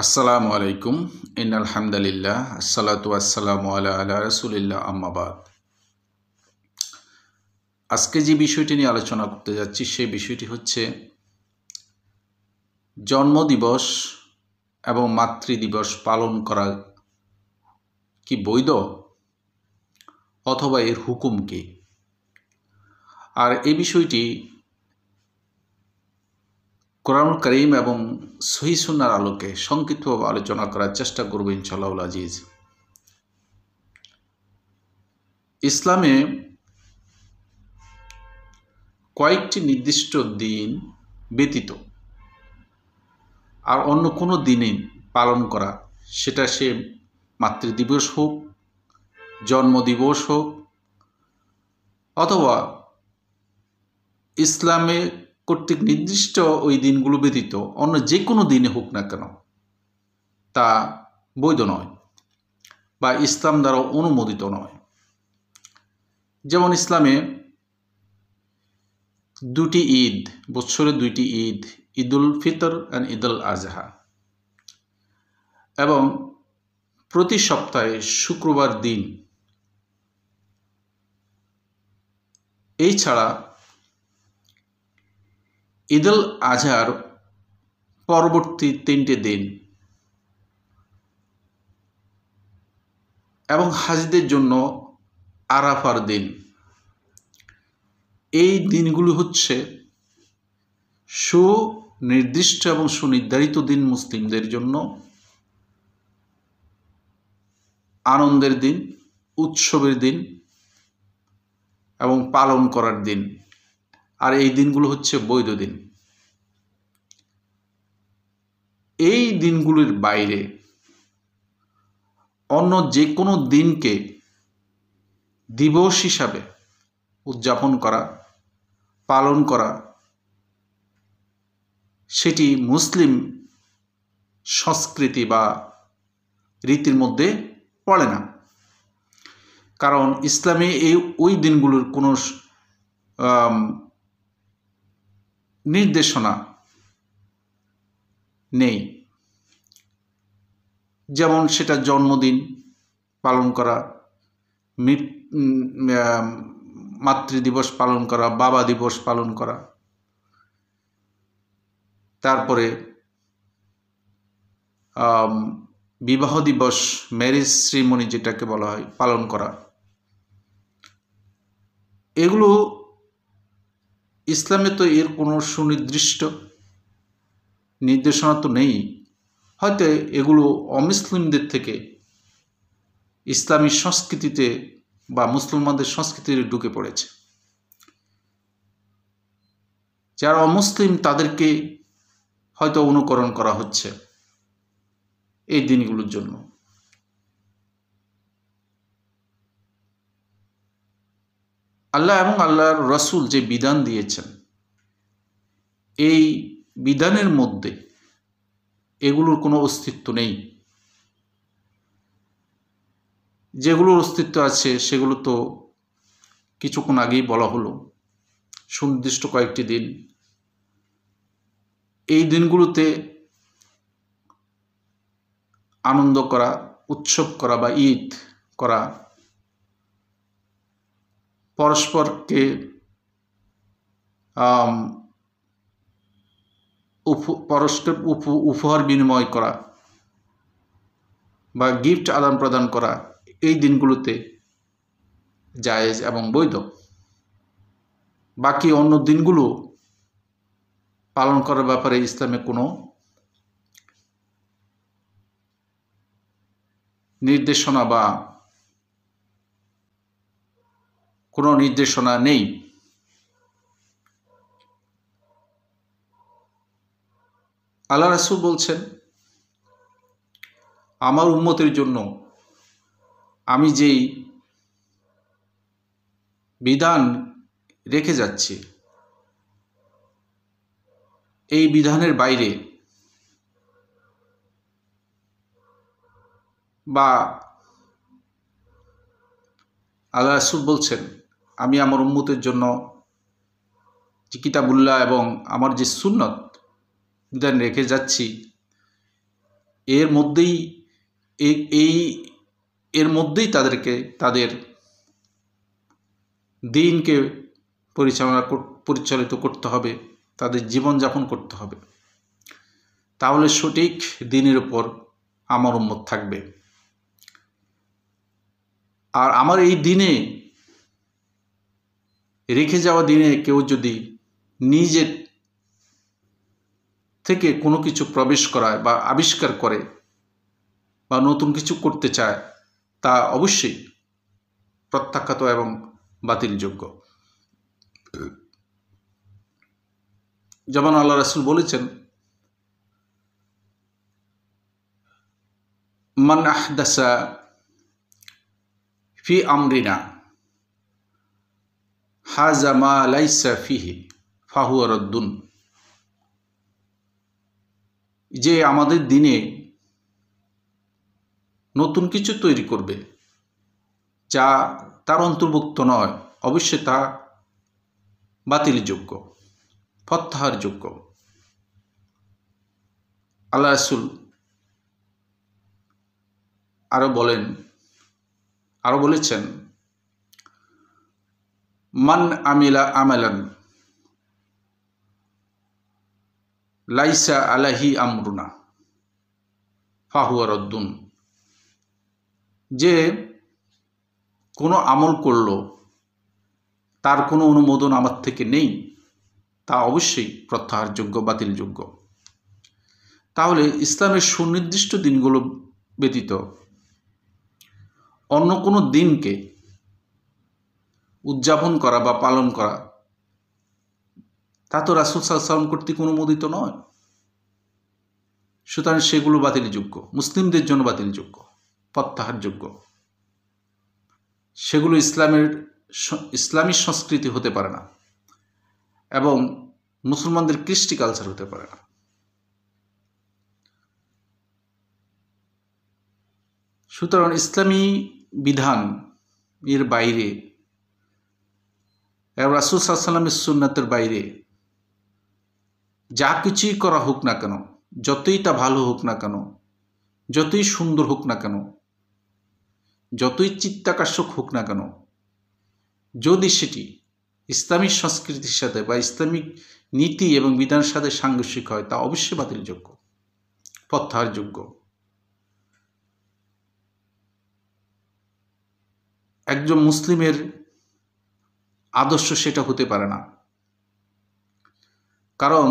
আসসালামু আলাইকুম ইন্নাল হামদুলিল্লাহ আসসালাতু ওয়াসসালামু আলা রাসূলিল্লাহ আম্মা বাদ। আজকে যে বিষয়টি নিয়ে আলোচনা করতে যাচ্ছি সেই বিষয়টি হচ্ছে জন্মদিবস এবং মাতৃদিবস পালন করা কি বৈধ অথবা এর হুকুম কি। আর এই বিষয়টি কোরআনুল কারীম এবং সহিহ সুন্নাহর আলোকে সংক্ষিপ্তভাবে আলোচনা করার চেষ্টা করব ইনশাআল্লাহ আজিজ। ইসলামে কয়েকটি নির্দিষ্ট দিন ব্যতীত আর অন্য কোনো দিনে পালন করা, সেটা সে মাতৃদিবস হোক, জন্মদিবস হোক, অথবা ইসলামে কর্তৃক নির্দিষ্ট ওই দিনগুলো ব্যতীত অন্য যে কোনো দিনে হোক না কেন, তা বৈধ নয় বা ইসলাম দ্বারা অনুমোদিত নয়। যেমন ইসলামে দুটি ঈদ, বছরে দুইটি ঈদ, ঈদুল ফিতর অ্যান্ড ঈদুল আজহা, এবং প্রতি সপ্তাহে শুক্রবার দিন। এই ছাড়া ঈদুল আজহার পরবর্তী 3টে দিন এবং হাজিদের জন্য আরাফার দিন, এই দিনগুলি হচ্ছে সুনির্দিষ্ট এবং সুনির্ধারিত দিন, মুসলিমদের জন্য আনন্দের দিন, উৎসবের দিন এবং পালন করার দিন। আর এই দিনগুলো হচ্ছে বৈধ দিন। এই দিনগুলির বাইরে অন্য যে কোনো দিনকে দিবস হিসাবে উদযাপন করা, পালন করা, সেটি মুসলিম সংস্কৃতি বা রীতির মধ্যে পড়ে না। কারণ ইসলামে ওই দিনগুলোর কোনো নির্দেশনা নেই। যেমন সেটা জন্মদিন পালন করা, মাতৃদিবস পালন করা, বাবা দিবস পালন করা, তারপরে বিবাহ দিবস, ম্যারেজ সেরিমনি যেটাকে বলা হয়, পালন করা। এগুলো ইসলামে তো এর কোনো সুনির্দিষ্ট নির্দেশনা তো নেই। হয়তো এগুলো অমুসলিমদের থেকে ইসলামী সংস্কৃতিতে বা মুসলমানদের সংস্কৃতিতে ঢুকে পড়েছে। যারা অমুসলিম তাদেরকে হয়তো অনুকরণ করা হচ্ছে এই দিনগুলোর জন্য। আল্লাহ এবং আল্লাহর রাসূল যে বিধান দিয়েছেন, এই বিধানের মধ্যে এগুলোর কোনো অস্তিত্ব নেই। যেগুলোর অস্তিত্ব আছে সেগুলো তো কিছুক্ষণ আগেই বলা হলো, সুনির্দিষ্ট কয়েকটি দিন। এই দিনগুলোতে আনন্দ করা, উৎসব করা বা ঈদ করা, পরস্পরকে উপহার বিনিময় করা বা গিফট আদান প্রদান করা, এই দিনগুলোতে জায়েজ এবং বৈধ। বাকি অন্য দিনগুলো পালন করার ব্যাপারে ইসলামে কোনো নির্দেশনা বা কোনো নির্দেশনা নেই। আল্লাহ রাসূল বলছেন, আমার উম্মতের জন্য আমি যেই বিধান রেখে যাচ্ছি, এই বিধানের বাইরে বা আল্লাহ রাসূল বলছেন, আমি আমার উম্মতের জন্য যে কিতাবুল্লাহ এবং আমার যে সুন্নত বিধান রেখে যাচ্ছি, এর মধ্যেই এর মধ্যেই তাদেরকে তাদের দিনকে পরিচালিত করতে হবে, তাদের জীবনযাপন করতে হবে। তাহলে সঠিক দিনের উপর আমার উম্মত থাকবে। আর আমার এই দিনে রেখে যাওয়া দিনে কেউ যদি নিজের থেকে কোনো কিছু প্রবেশ করায় বা আবিষ্কার করে বা নতুন কিছু করতে চায়, তা অবশ্যই প্রত্যাখ্যাত এবং বাতিলযোগ্য। যেমন আল্লাহ রাসূল বলেছেন, মান আহদাসা ফি আমরিনা হাযা মা লাইসা ফিহি ফাহুয়া রাদ্দুন। যে আমাদের দিনে নতুন কিছু তৈরি করবে যা তার অন্তর্ভুক্ত নয়, অবশ্যই তা বাতিলযোগ্য, প্রত্যাহারযোগ্য। আল্লাহ রাসূল আরো বলেছেন, মান আমিলা আমালান লাইসা আলাইহি আমরুনা ফাহুয়া রাদ্দুন। যে কোনো আমল করলো তার কোনো অনুমোদন আমার থেকে নেই, তা অবশ্যই প্রত্যাহারযোগ্য, বাতিলযোগ্য। তাহলে ইসলামের সুনির্দিষ্ট দিনগুলো ব্যতীত অন্য কোনো দিনকে উদযাপন করা বা পালন করা, তা তো রাসূল সাল্লাল্লাহু আলাইহি ওয়াসাল্লাম কর্তৃক অনুমোদিত নয়। সুতরাং সেগুলো বাতিলযোগ্য, মুসলিমদের জন্য বাতিলযোগ্য, প্রত্যাহারযোগ্য। সেগুলো ইসলামী সংস্কৃতি হতে পারে না এবং মুসলমানদের কৃষ্টি কালচার হতে পারে না। সুতরাং ইসলামী বিধান এর বাইরে, রাসূল সাল্লাল্লাহু আলাইহি ওয়াসাল্লামের সুন্নাতের বাইরে যা কিছুই করা হোক না কেন, যতই তা ভালো হোক না কেন, যতই সুন্দর হোক না কেন, যতই চিত্তাকর্ষক হোক না কেন, যদি সেটি ইসলামিক সংস্কৃতির সাথে বা ইসলামিক নীতি এবং বিধানের সাথে সাংঘর্ষিক হয়, তা অবশ্যই বাতিলযোগ্য, প্রত্যাহারযোগ্য। একজন মুসলিমের আদর্শ সেটা হতে পারে না। কারণ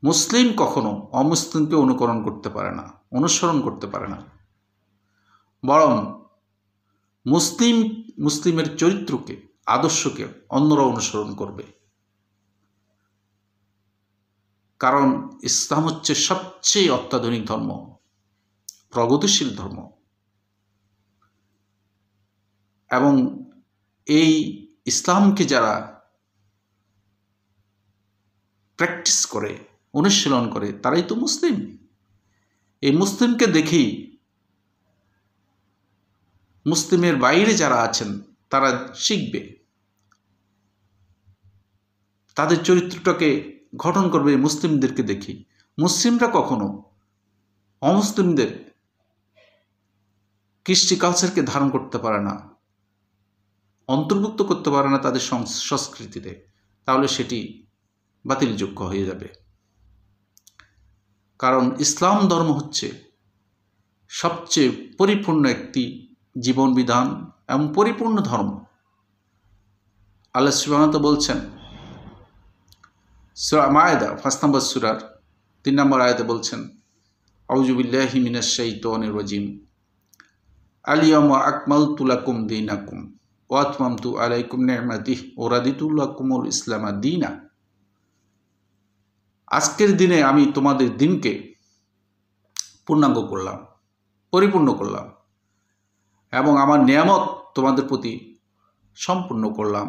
মুসলিম কখনো অমুসলিমকে অনুকরণ করতে পারে না, অনুসরণ করতে পারে না। বরং মুসলিমের চরিত্রকে, আদর্শকে অন্যরা অনুসরণ করবে। কারণ ইসলাম হচ্ছে সবচেয়ে অত্যাধুনিক ধর্ম, প্রগতিশীল ধর্ম। এবং এই ইসলামকে যারা প্র্যাকটিস করে, অনুশীলন করে, তারাই তো মুসলিম। এই মুসলিমকে দেখেই মুসলিমের বাইরে যারা আছেন তারা শিখবে, তাদের চরিত্রটাকে গঠন করবে মুসলিমদেরকে দেখি। মুসলিমরা কখনো অমুসলিমদের কৃষ্টি কালচারকে ধারণ করতে পারে না, অন্তর্ভুক্ত করতে পারে না তাদের সংস্কৃতিতে। তাহলে সেটি বাতিলযোগ্য হয়ে যাবে। কারণ ইসলাম ধর্ম হচ্ছে সবচেয়ে পরিপূর্ণ একটি জীবন বিধান এবং পরিপূর্ণ ধর্ম। আল্লাহ সুবহানাহু ওয়া তাআলা বলছেন সূরা মায়েদা ৫ নম্বর সূরার ৩ নম্বর আয়াতে বলছেন, আউযু বিল্লাহি মিনাশ শাইতানির রাজিম, আল ইয়াওমা আকমালতু লাকুম দীনাকুম ওয়া আতমামতু আলাইকুম নি'মাতি ওয়া রাদিতু লাকুমুল ইসলামা দীনা। আজকের দিনে আমি তোমাদের দিনকে পূর্ণাঙ্গ করলাম, পরিপূর্ণ করলাম এবং আমার নিয়ামত তোমাদের প্রতি সম্পূর্ণ করলাম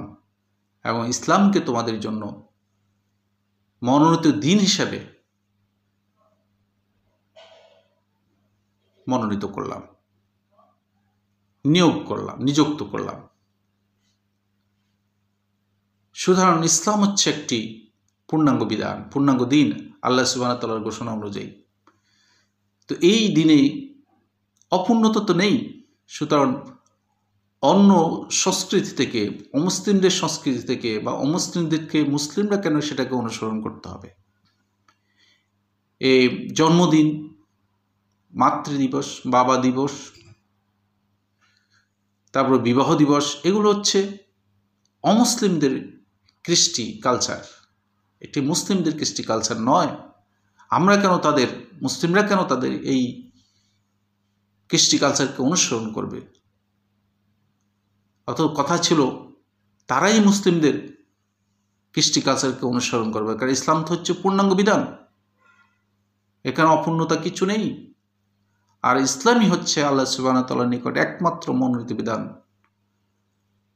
এবং ইসলামকে তোমাদের জন্য মনোনীত দিন হিসাবে মনোনীত করলাম, নিযুক্ত করলাম। সুতরাং ইসলাম হচ্ছে একটি পূর্ণাঙ্গ বিধান, পূর্ণাঙ্গ দিন। আল্লাহ সুবহানাহু ওয়া তাআলার ঘোষণা অনুযায়ী। তো এই দিনে অপূর্ণতা তো নেই, সুতরাং অন্য সংস্কৃতি থেকে, অমুসলিমদের সংস্কৃতি থেকে বা অমুসলিমদেরকে মুসলিমরা কেন সেটাকে অনুসরণ করতে হবে? এই জন্মদিন, মাতৃদিবস, বাবা দিবস, তারপর বিবাহ দিবস, এগুলো হচ্ছে অমুসলিমদের কৃষ্টি কালচার, এটি মুসলিমদের কৃষ্টি কালচার নয়। মুসলিমরা কেন তাদের এই কৃষ্টি কালচারকে অনুসরণ করবে? অত কথা ছিল তারাই মুসলিমদের কৃষ্টি কালচারকে অনুসরণ করবে, কারণ ইসলাম তো হচ্ছে পূর্ণাঙ্গ বিধান, এখানে অপূর্ণতা কিছু নেই। আর ইসলামই হচ্ছে আল্লাহ সুবহানাহু ওয়া তাআলার নিকট একমাত্র মনোনীত বিধান।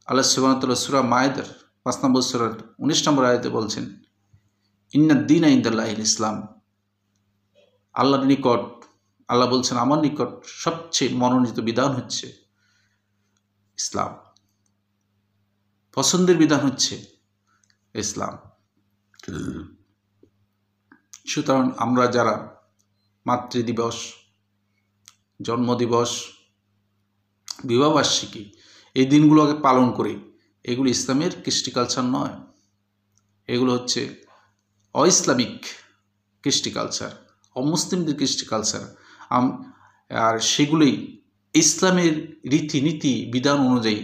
আল্লাহ সুবহানাহু ওয়া তাআলা সূরা মায়েদার 5 নম্বর সূরার 19 নম্বর আয়াতে বলছেন, ইন্নাদ-দীনা ইনদাল্লাহিল ইসলাম। আল্লাহর নিকট, আল্লাহ বলছেন আমার নিকট সবচেয়ে মনোনীত বিধান হচ্ছে ইসলাম, পছন্দের বিধান হচ্ছে ইসলাম। সুতরাং আমরা যারা মাতৃদিবস, জন্মদিবস, বিবাহবার্ষিকী এই দিনগুলোকে পালন করি, এগুলো ইসলামের কৃষ্টি কালচার নয়, এগুলো হচ্ছে অইসলামিক কৃষ্টি কালচার, অমুসলিমদের কৃষ্টি কালচার। আর সেগুলোই ইসলামের রীতিনীতি বিধান অনুযায়ী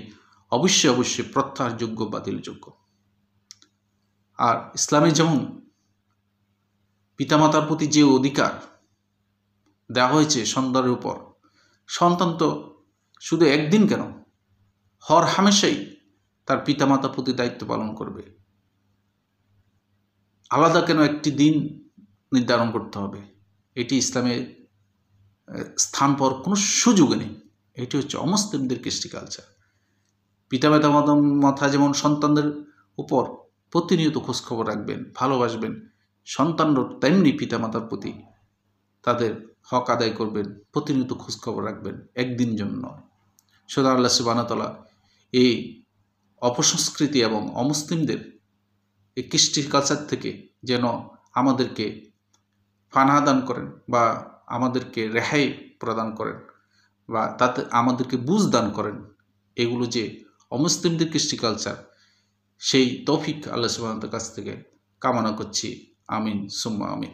অবশ্যই প্রত্যাহারযোগ্য, বাতিলযোগ্য। আর ইসলামে যেমন পিতামাতার প্রতি যে অধিকার দেওয়া হয়েছে সন্তানের উপর, সন্তান তো শুধু একদিন কেন, হর হামেশাই তার পিতামাতার প্রতি দায়িত্ব পালন করবে। আলাদা কেন একটি দিন নির্ধারণ করতে হবে? এটি ইসলামের স্থান পাওয়ার কোনো সুযোগ নেই। এটি হচ্ছে অমুসলিমদের কৃষ্টি কালচার। পিতামাতা যেমন সন্তানদের উপর প্রতিনিয়ত খোঁজখবর রাখবেন, ভালোবাসবেন, সন্তানরা তেমনি পিতামাতার প্রতি তাদের হক আদায় করবেন, প্রতিনিয়ত খোঁজখবর রাখবেন, একদিন জন্য নয়। সুতরাং আল্লাহ সুবহানাহু ওয়া তাআলা এই অপসংস্কৃতি এবং অমুসলিমদের এই কৃষ্টি কালচার থেকে যেন আমাদেরকে পানাহ দান করেন, বা আমাদেরকে রেহাই প্রদান করেন, বা তাতে আমাদেরকে বুঝ দান করেন, এগুলো যে অমুসলিমদের কৃষ্টি কালচার, সেই তৌফিক আল্লাহ সুবহানাহু ওয়া তাআলার কাছ থেকে কামনা করছি। আমিন সুম্মা আমিন।